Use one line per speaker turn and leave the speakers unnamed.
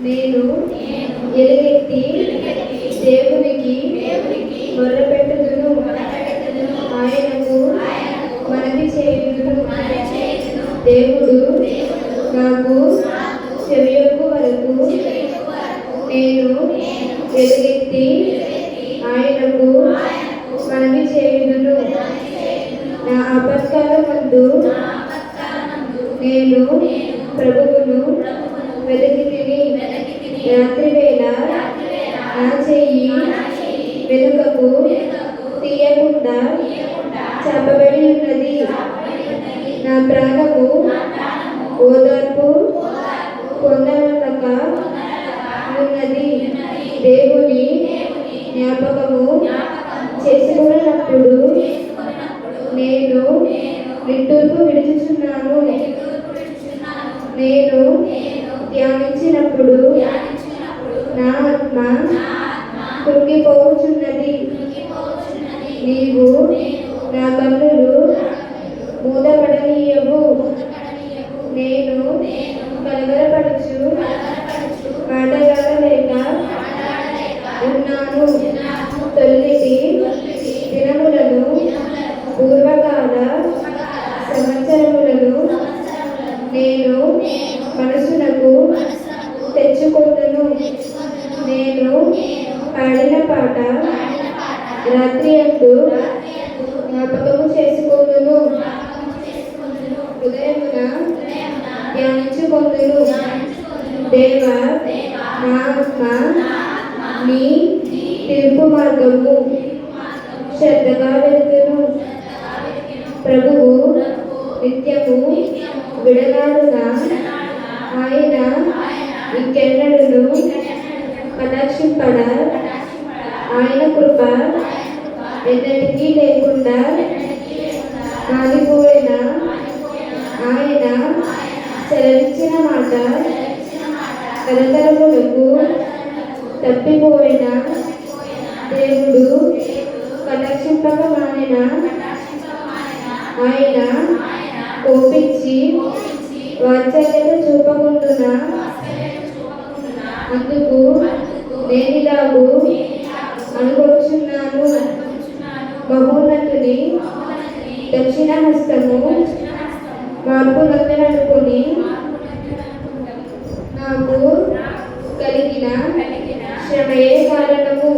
నేను ఎలుగెత్తి దేవునికి మొర్రపెట్టుదును, ఆయనకు మనవి చేయుదును. దేవుడు నాకు చెవియొగ్గు వరకు నేను ఎలుగెత్తి ఆయనకు మనవి చేయుదును. నా ఆపత్కాలమందు నేను ప్రభువును వెతికితిని. రాత్రి వేళ నా చెయ్యి వెనుకకు తీయకుండా చాపబడి ఉన్నది. నా ప్రాణము ఓదార్పు పొందనక ఉన్నది. దేవుని జ్ఞాపకము చేసుకున్నప్పుడు నేను నిట్టూర్పు విడుచుచున్నాను. నేను ధ్యానించినప్పుడు నా ఆత్మ కృంగిపోవచ్చున్నది. నీవు నా కన్నులు మూతపడనీయవు. నేను కలవరపడుచు మాటలాడలేక ఉన్నాను. తొలిటి దినములను పూర్వకాల సంవత్సరములను నేను మనసునకు తెచ్చుకొందును. నేను పాడిన పాట రాత్రి అందు జ్ఞాపకము చేసుకొందును. హృదయమున ధ్యానించుకొందును. దేవా, నా ఆత్మ నీ తీర్పు మార్గము శ్రద్ధగా వెళుతును. ప్రభువు నిత్యము విడనాడున ఆయన ఇంకెన్నడూను కటాక్షింపడ. ఆయన కృప ఎన్నటికీ లేకుండా ఆగిపోయిన ఆయన సెలవిచ్చిన మాట తరతరములకు తప్పిపోయిన దేవుడు కటాక్షింపక మానిన. ఆయన కోపించి వాత్సల్యత చూపకుండునా. అందుకు నేనిలాగు అనుకొచ్చున్నాను. మహోన్నతుని దక్షిణ హస్తము మార్పు నందననుకొని నాకు కలిగిన శ్రమయే కారణము.